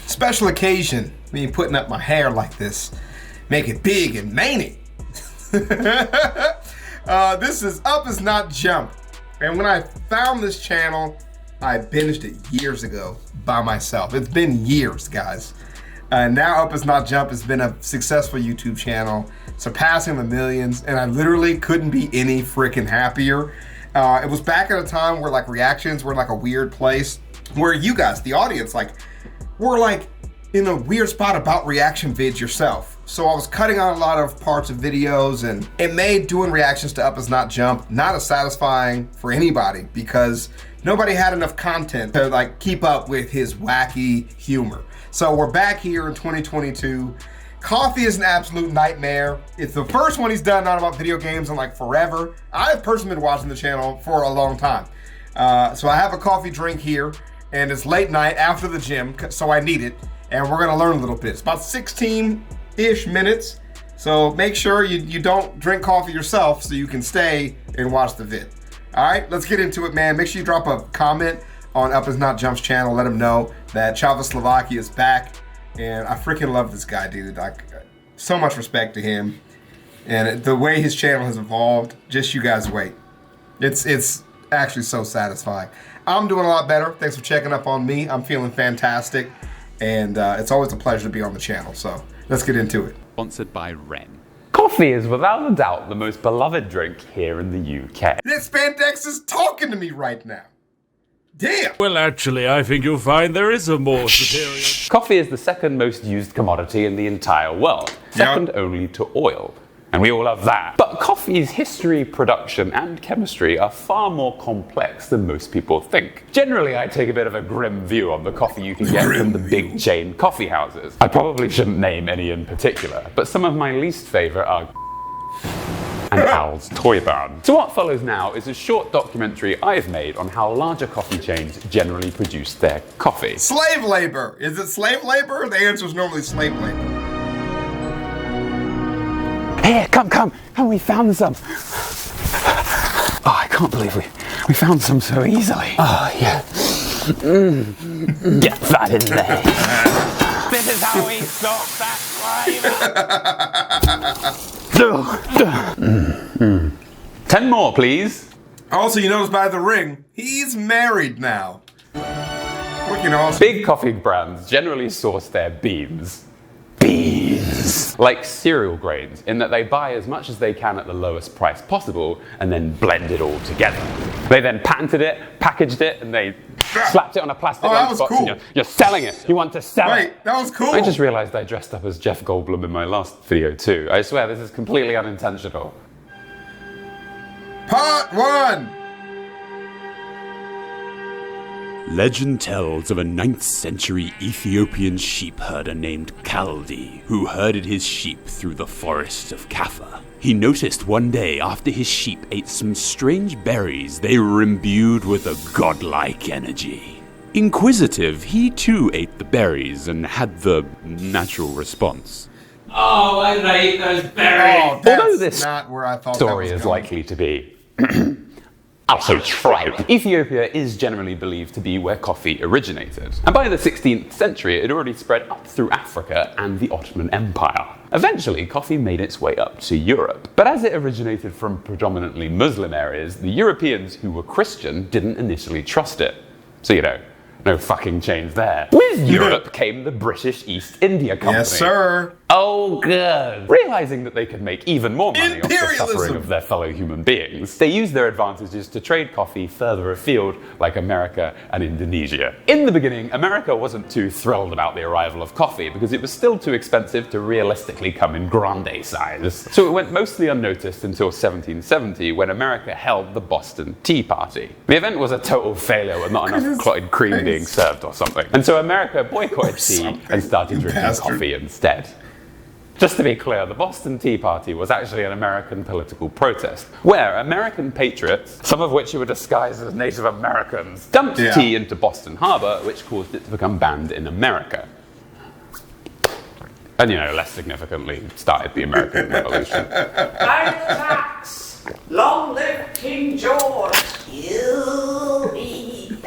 Special occasion, me putting up my hair like this. Make it big and manly. This is Up Is Not Jump. And when I found this channel, I binged it years ago by myself. It's been years, guys. Now Up Is Not Jump has been a successful YouTube channel, surpassing the millions, and I literally couldn't be any freaking happier. It was back at a time where like reactions were like a weird place, where you guys, the audience, like were like in a weird spot about reaction vids yourself. So I was cutting out a lot of parts of videos, and it made doing reactions to Up Is Not Jump not as satisfying for anybody because nobody had enough content to like keep up with his wacky humor. So we're back here in 2022. Coffee is an absolute nightmare. It's the first one he's done not about video games in like forever. I've personally been watching the channel for a long time. So I have a coffee drink here, and it's late night after the gym, so I need it. And we're gonna learn a little bit. It's about 16-ish minutes. So make sure you don't drink coffee yourself so you can stay and watch the vid. All right, let's get into it, man. Make sure you drop a comment on Up Is Not Jump's channel. Let him know that ChavezzSlovakia is back. And I freaking love this guy, dude. So much respect to him. And the way his channel has evolved, just you guys wait. It's actually so satisfying. I'm doing a lot better. Thanks for checking up on me. I'm feeling fantastic. And it's always a pleasure to be on the channel. So let's get into it. Sponsored by Ren. Coffee is without a doubt the most beloved drink here in the UK. This spandex is talking to me right now. Damn. Well, actually, I think you'll find there is a more superior... Coffee is the second most used commodity in the entire world, second only to oil. And we all love that. But coffee's history, production, and chemistry are far more complex than most people think. Generally, I take a bit of a grim view on the coffee you can get from the big chain coffee houses. I probably shouldn't name any in particular, but some of my least favorite are and Al's Toy Barn. So what follows now is a short documentary I've made on how larger coffee chains generally produce their coffee. Slave labor. Is it slave labor? The answer is normally slave labor. Here, come, we found some. Oh, I can't believe we found some so easily. Oh, yeah. Get that in there. This is how we stop that slime. 10 more, please. Also, you notice by the ring, he's married now. Freaking awesome. Big coffee brands generally source their beans like cereal grains, in that they buy as much as they can at the lowest price possible and then blend it all together. They then patented it, packaged it, and they slapped it on a plastic lunchbox. Cool. And you're selling it. You want to sell it. Wait, that was cool. I just realized I dressed up as Jeff Goldblum in my last video too. I swear this is completely unintentional. Part 1. Legend tells of a 9th century Ethiopian sheep herder named Kaldi, who herded his sheep through the forest of Kaffa. He noticed one day after his sheep ate some strange berries, they were imbued with a godlike energy. Inquisitive, he too ate the berries and had the natural response. Oh, I hate those berries! Oh, that's Although this not where I thought story that was is going. likely to be also true. Ethiopia is generally believed to be where coffee originated. And by the 16th century, it had already spread up through Africa and the Ottoman Empire. Eventually, coffee made its way up to Europe. But as it originated from predominantly Muslim areas, the Europeans who were Christian didn't initially trust it. So, no fucking change there. With Europe came the British East India Company. Yes, sir. Oh, good. Realizing that they could make even more money off the suffering of their fellow human beings, they used their advantages to trade coffee further afield, like America and Indonesia. In the beginning, America wasn't too thrilled about the arrival of coffee because it was still too expensive to realistically come in grande size. So it went mostly unnoticed until 1770, when America held the Boston Tea Party. The event was a total failure with not enough clotted cream being served or something. And so America boycotted tea and started drinking coffee instead. Just to be clear, the Boston Tea Party was actually an American political protest, where American patriots, some of which were disguised as Native Americans, dumped tea into Boston Harbor, which caused it to become banned in America. And, less significantly, started the American Revolution. Tax! Long live King George! You be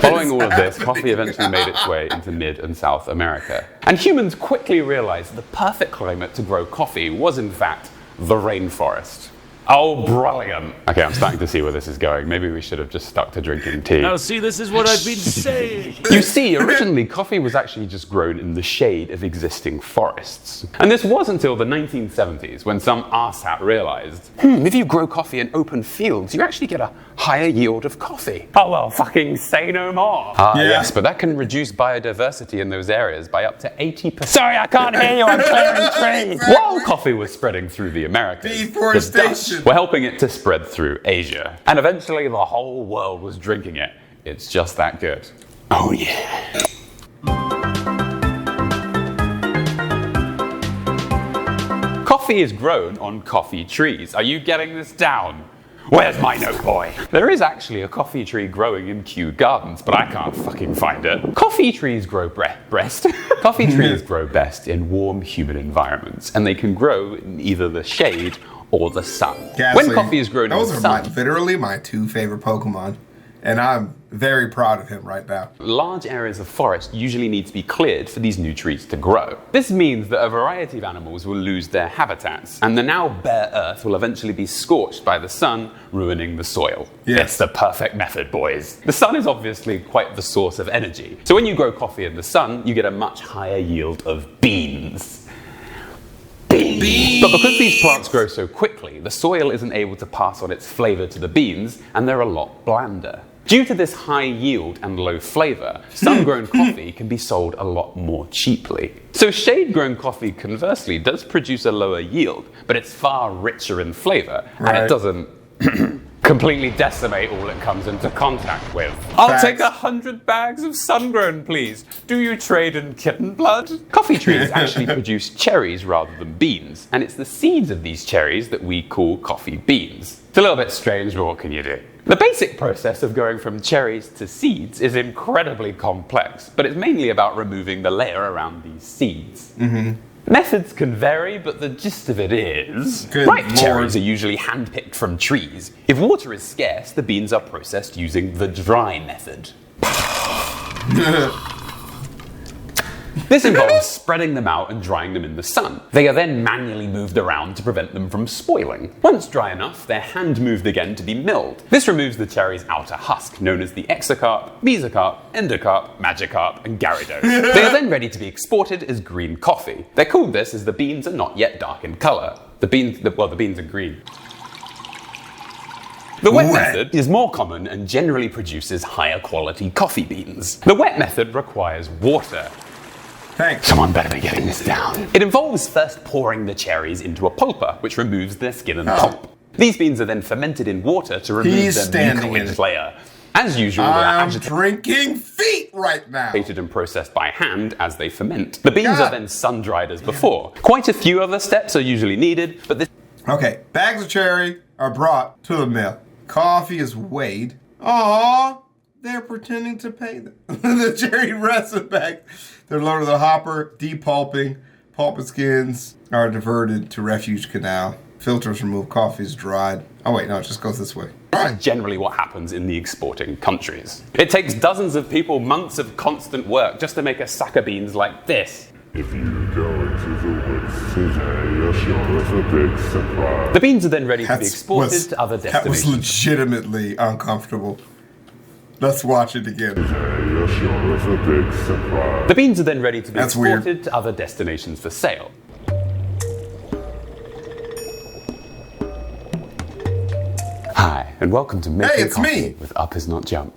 Following all of this, coffee eventually made its way into Mid and South America. And humans quickly realized the perfect climate to grow coffee was, in fact, the rainforest. Oh, brilliant. Okay, I'm starting to see where this is going. Maybe we should have just stuck to drinking tea. Now see, this is what I've been saying. You see, originally coffee was actually just grown in the shade of existing forests. And this was until the 1970s when some arsehole realized, if you grow coffee in open fields, you actually get a higher yield of coffee. Oh well, fucking say no more. Yes, but that can reduce biodiversity in those areas by up to 80%. Sorry, I can't hear you, I'm clearing trees. While coffee was spreading through the Americas, deforestation. We're helping it to spread through Asia. And eventually the whole world was drinking it. It's just that good. Oh yeah. Coffee is grown on coffee trees. Are you getting this down? Where's my note boy? There is actually a coffee tree growing in Kew Gardens, but I can't fucking find it. Coffee trees grow Coffee trees grow best in warm, humid environments, and they can grow in either the shade or the sun. When coffee is grown in the sun... Those are literally my two favorite Pokemon. And I'm very proud of him right now. Large areas of forest usually need to be cleared for these new trees to grow. This means that a variety of animals will lose their habitats, and the now bare earth will eventually be scorched by the sun, ruining the soil. Yes. It's the perfect method, boys. The sun is obviously quite the source of energy. So when you grow coffee in the sun, you get a much higher yield of beans. But because these plants grow so quickly, the soil isn't able to pass on its flavor to the beans, and they're a lot blander. Due to this high yield and low flavor, sun-grown coffee can be sold a lot more cheaply. So shade-grown coffee, conversely, does produce a lower yield, but it's far richer in flavor, and it doesn't completely decimate all it comes into contact with. I'll take 100 bags of sun-grown, please. Do you trade in kitten blood? Coffee trees actually produce cherries rather than beans, and it's the seeds of these cherries that we call coffee beans. It's a little bit strange, but what can you do? The basic process of going from cherries to seeds is incredibly complex, but it's mainly about removing the layer around these seeds. Methods can vary, but the gist of it is... ripe cherries are usually hand-picked from trees. If water is scarce, the beans are processed using the dry method. This involves spreading them out and drying them in the sun. They are then manually moved around to prevent them from spoiling. Once dry enough, they're hand-moved again to be milled. This removes the cherry's outer husk, known as the exocarp, mesocarp, endocarp, magicarp, and garridose. They are then ready to be exported as green coffee. They're called this as the beans are not yet dark in color. The beans are green. The wet method is more common and generally produces higher quality coffee beans. The wet method requires water. Someone better be getting this down. It involves first pouring the cherries into a pulper, which removes their skin and pulp. These beans are then fermented in water to remove their mucilage layer. As usual, I'm drinking feet right now. And processed by hand as they ferment. The beans are then sun-dried as before. Quite a few other steps are usually needed, but this... Okay, bags of cherry are brought to the mill. Coffee is weighed. Aww, they're pretending to pay them. The cherry resin bags. They're loaded to the hopper, depulping. Pulp and skins are diverted to refuge canal. Filters removed, coffee is dried. Oh wait, no, it just goes this way. This is generally what happens in the exporting countries. It takes dozens of people months of constant work just to make a sack of beans like this. If you go into the woods today, you're sure of a big surprise. The beans are then ready to be exported to other destinations. That was legitimately uncomfortable. Let's watch it again. You're sure of a big surprise. The beans are then ready to be exported to other destinations for sale. Hi, and welcome to Making Coffee with Up Is Not Jump.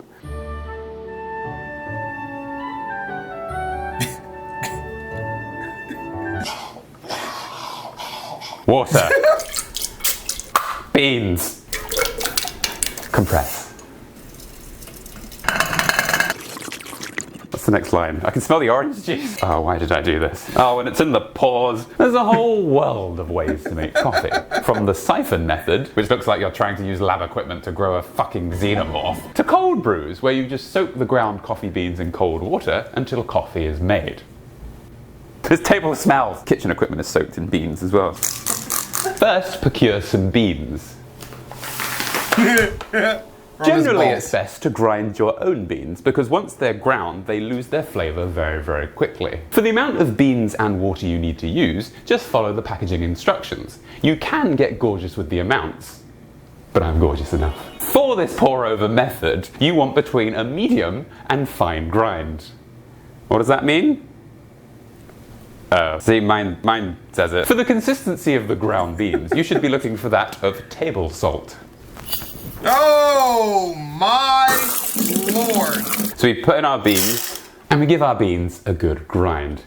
Water. Beans. Compress. What's the next line? I can smell the orange juice. Oh, why did I do this? Oh, and it's in the pores. There's a whole world of ways to make coffee. From the siphon method, which looks like you're trying to use lab equipment to grow a fucking xenomorph, to cold brews, where you just soak the ground coffee beans in cold water until coffee is made. This table smells. Kitchen equipment is soaked in beans as well. First, procure some beans. Generally, it's best to grind your own beans because once they're ground, they lose their flavor very, very quickly. For the amount of beans and water you need to use, just follow the packaging instructions. You can get gorgeous with the amounts, but I'm gorgeous enough. For this pour-over method, you want between a medium and fine grind. What does that mean? See, mine says it. For the consistency of the ground beans, you should be looking for that of table salt. Oh my lord! So we put in our beans, and we give our beans a good grind.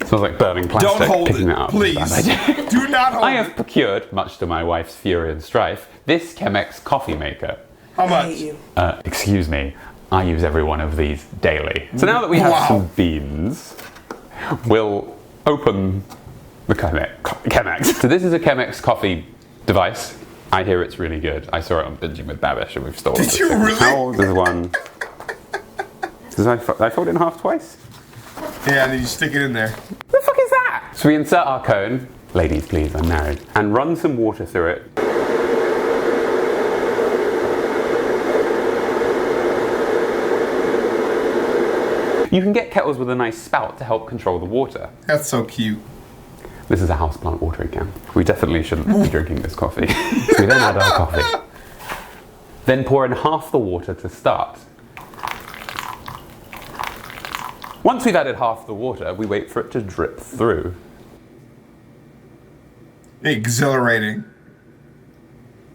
Smells like burning plastic. Don't hold picking it, that up. please. Do not hold it. I have procured, much to my wife's fury and strife, this Chemex coffee maker. How much? Excuse me, I use every one of these daily. So now that we have some beans, we'll open the Chemex. So this is a Chemex coffee device. I hear it's really good. I saw it on Binging with Babish and we've stolen it. Did you really? How old is one? Did I fold it in half twice? Yeah, and then you stick it in there. What the fuck is that? So we insert our cone. Ladies, please, I'm married. And run some water through it. You can get kettles with a nice spout to help control the water. That's so cute. This is a houseplant watering can. We definitely shouldn't be drinking this coffee. So we then add our coffee. Then pour in half the water to start. Once we've added half the water, we wait for it to drip through. Exhilarating.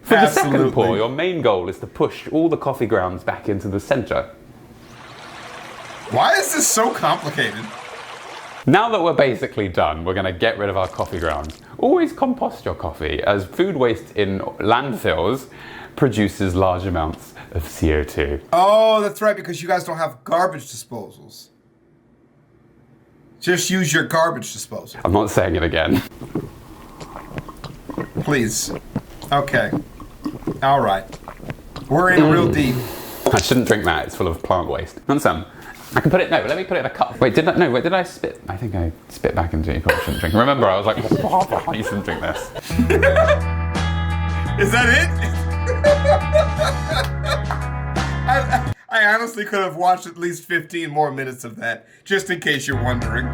For the second pour, your main goal is to push all the coffee grounds back into the center. Why is this so complicated? Now that we're basically done, we're going to get rid of our coffee grounds. Always compost your coffee, as food waste in landfills produces large amounts of CO2. Oh, that's right, because you guys don't have garbage disposals. Just use your garbage disposal. I'm not saying it again. Please. Okay. All right. We're in real deep. I shouldn't drink that, it's full of plant waste. And some. I can put it, let me put it in a cup. Wait, did I spit? I think I spit back into it, you probably shouldn't drink. Remember, I was like, you shouldn't drink this. Is that it? I honestly could have watched at least 15 more minutes of that, just in case you're wondering.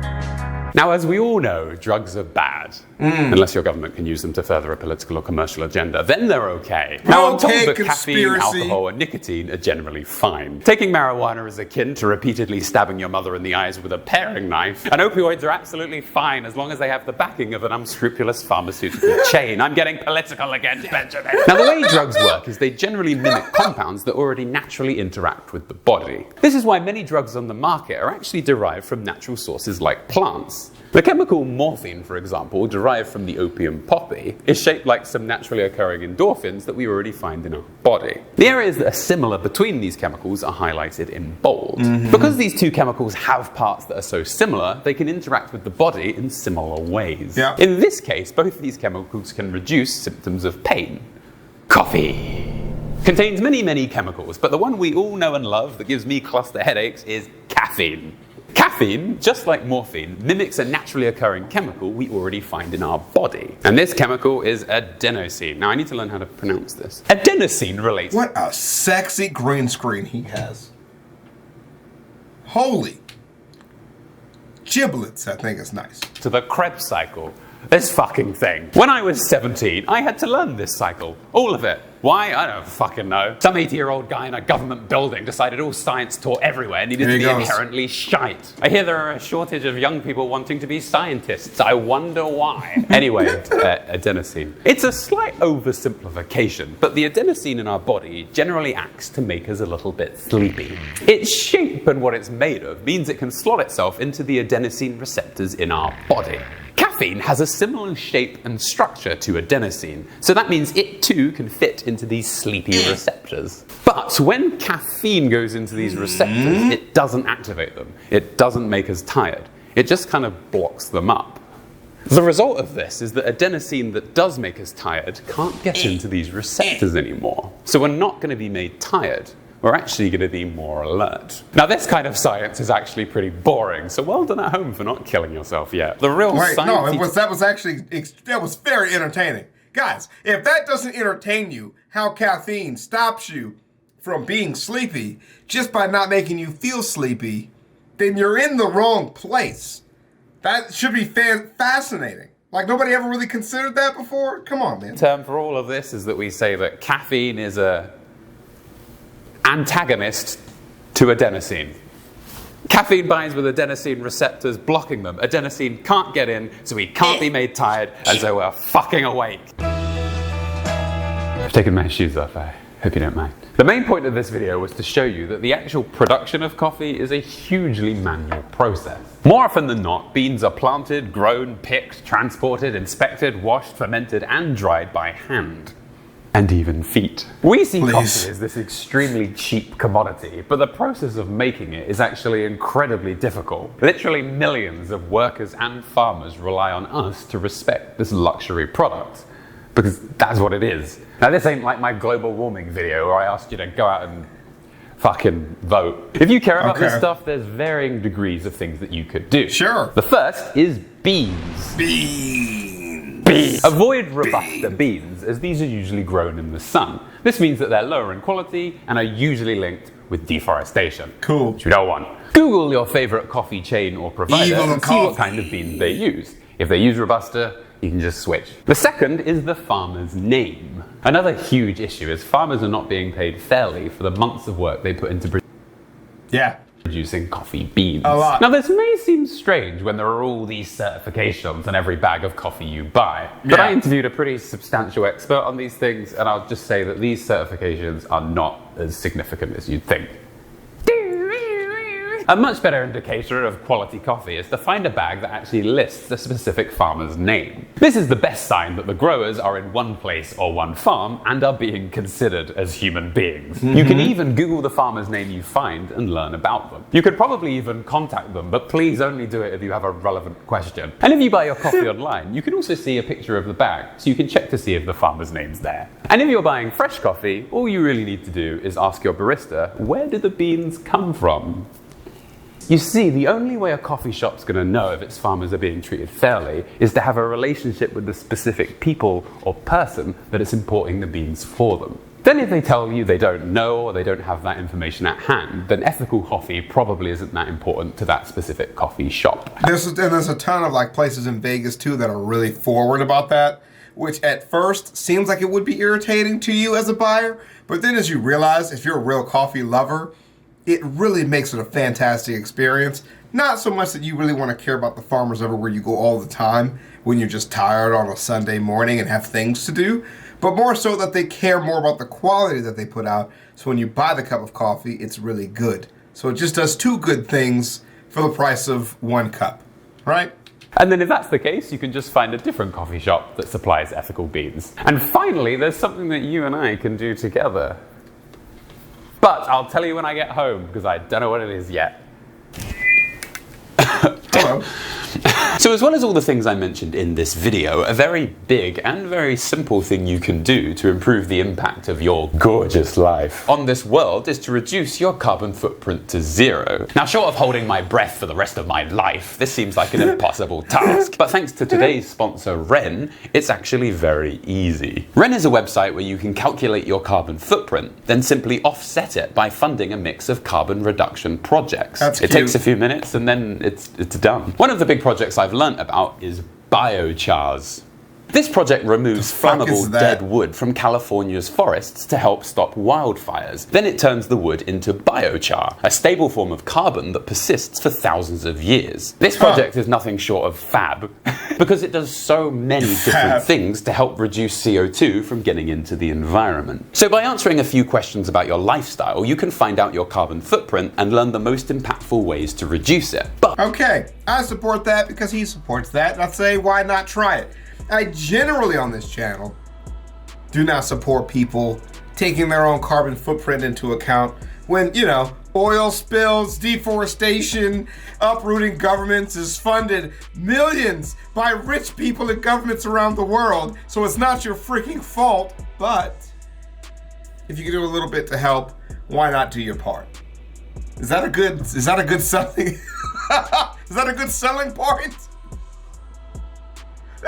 Now, as we all know, drugs are bad. Unless your government can use them to further a political or commercial agenda, then they're okay. Now, I'm told that caffeine, alcohol, and nicotine are generally fine. Taking marijuana is akin to repeatedly stabbing your mother in the eyes with a paring knife. And opioids are absolutely fine as long as they have the backing of an unscrupulous pharmaceutical chain. I'm getting political again, Benjamin. Now, the way drugs work is they generally mimic compounds that already naturally interact with the body. This is why many drugs on the market are actually derived from natural sources like plants. The chemical morphine, for example, derived from the opium poppy, is shaped like some naturally occurring endorphins that we already find in our body. The areas that are similar between these chemicals are highlighted in bold. Because these two chemicals have parts that are so similar, they can interact with the body in similar ways. In this case, both of these chemicals can reduce symptoms of pain. Coffee contains many, many chemicals, but the one we all know and love that gives me cluster headaches is caffeine. Caffeine, just like morphine, mimics a naturally occurring chemical we already find in our body. And this chemical is adenosine. Now, I need to learn how to pronounce this. Adenosine relates... What a sexy green screen he has. Holy giblets, I think it's nice. ...to the Krebs cycle. This fucking thing. When I was 17, I had to learn this cycle. All of it. Why? I don't fucking know. Some 80-year-old guy in a government building decided all science taught everywhere needed to be inherently shite. I hear there are a shortage of young people wanting to be scientists. I wonder why. Anyway, adenosine. It's a slight oversimplification, but the adenosine in our body generally acts to make us a little bit sleepy. Its shape and what it's made of means it can slot itself into the adenosine receptors in our body. Caffeine has a similar shape and structure to adenosine, so that means it too can fit into these sleepy receptors. But when caffeine goes into these receptors, it doesn't activate them. It doesn't make us tired. It just kind of blocks them up. The result of this is that adenosine that does make us tired can't get into these receptors anymore. So we're not going to be made tired. We're actually going to be more alert. Now, this kind of science is actually pretty boring, so well done at home for not killing yourself yet. The real science... No, that was very entertaining. Guys, if that doesn't entertain you, how caffeine stops you from being sleepy just by not making you feel sleepy, then you're in the wrong place. That should be fascinating. Like, nobody ever really considered that before? Come on, man. The term for all of this is that we say that caffeine is a antagonist to adenosine. Caffeine binds with adenosine receptors, blocking them. Adenosine can't get in, so we can't be made tired, and so we're fucking awake. I've taken my shoes off, I hope you don't mind. The main point of this video was to show you that the actual production of coffee is a hugely manual process. More often than not, beans are planted, grown, picked, transported, inspected, washed, fermented, and dried by hand. And even feet. We see coffee as this extremely cheap commodity, but the process of making it is actually incredibly difficult. Literally millions of workers and farmers rely on us to respect this luxury product, because that's what it is. Now, this ain't like my global warming video where I asked you to go out and fucking vote. If you care about this stuff, there's varying degrees of things that you could do. Sure. The first is beans. Beans. Avoid Robusta beans, as these are usually grown in the sun. This means that they're lower in quality and are usually linked with deforestation. Cool. Which we don't want. Google your favorite coffee chain or provider and see what kind of beans they use. If they use Robusta, you can just switch. The second is the farmer's name. Another huge issue is farmers are not being paid fairly for the months of work they put into producing coffee beans. A lot. Now, this may seem strange when there are all these certifications on every bag of coffee you buy, but I interviewed a pretty substantial expert on these things, and I'll just say that these certifications are not as significant as you'd think. A much better indicator of quality coffee is to find a bag that actually lists a specific farmer's name. This is the best sign that the growers are in one place or one farm and are being considered as human beings. You can even Google the farmer's name you find and learn about them. You could probably even contact them, but please only do it if you have a relevant question. And if you buy your coffee online, you can also see a picture of the bag, so you can check to see if the farmer's name's there. And if you're buying fresh coffee, all you really need to do is ask your barista, where do the beans come from? You see, the only way a coffee shop's going to know if its farmers are being treated fairly is to have a relationship with the specific people or person that is importing the beans for them. Then if they tell you they don't know or they don't have that information at hand, then ethical coffee probably isn't that important to that specific coffee shop. There's a ton of like places in Vegas too that are really forward about that, which at first seems like it would be irritating to you as a buyer, but then as you realize if you're a real coffee lover, it really makes it a fantastic experience. Not so much that you really want to care about the farmers everywhere you go all the time when you're just tired on a Sunday morning and have things to do, but more so that they care more about the quality that they put out. So when you buy the cup of coffee, it's really good. So it just does two good things for the price of one cup, right? And then if that's the case, you can just find a different coffee shop that supplies ethical beans. And finally, there's something that you and I can do together. But I'll tell you when I get home, because I don't know what it is yet. Hello. So as well as all the things I mentioned in this video, a very big and very simple thing you can do to improve the impact of your gorgeous life on this world is to reduce your carbon footprint to 0. Now, short of holding my breath for the rest of my life, this seems like an impossible task. But thanks to today's sponsor, Ren, it's actually very easy. Ren is a website where you can calculate your carbon footprint, then simply offset it by funding a mix of carbon reduction projects. It takes a few minutes and then it's done. One of the big projects I've learnt about is biochars. This project removes flammable dead wood from California's forests to help stop wildfires. Then it turns the wood into biochar, a stable form of carbon that persists for thousands of years. This project is nothing short of fab, because it does so many different things to help reduce CO2 from getting into the environment. So by answering a few questions about your lifestyle, you can find out your carbon footprint and learn the most impactful ways to reduce it. But okay, I support that because he supports that, and I say, why not try it? I generally on this channel do not support people taking their own carbon footprint into account when, you know, oil spills, deforestation, uprooting governments is funded millions by rich people and governments around the world. So it's not your freaking fault, but if you can do a little bit to help, why not do your part? Is that a good selling? Is that a good selling point?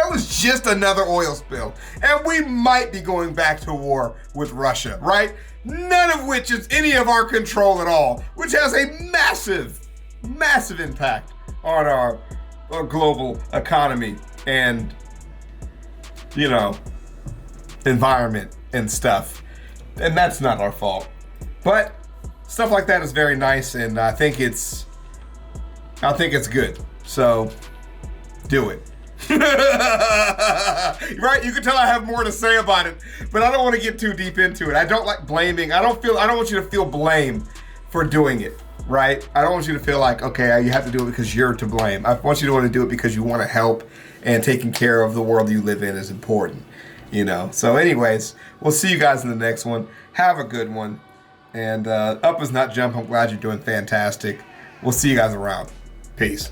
That was just another oil spill. And we might be going back to war with Russia, right? None of which is any of our control at all, which has a massive, massive impact on our global economy and, you know, environment and stuff. And that's not our fault. But stuff like that is very nice, and I think it's good. So do it. Right? You can tell I have more to say about it, but I don't want to get too deep into it. I don't like blaming. I don't want you to feel blame for doing it, right? I don't want you to feel like, okay, you have to do it because you're to blame. I want you to want to do it because you want to help, and taking care of the world you live in is important, you know? So anyways, we'll see you guys in the next one. Have a good one. And up is not jump. I'm glad you're doing fantastic. We'll see you guys around. Peace.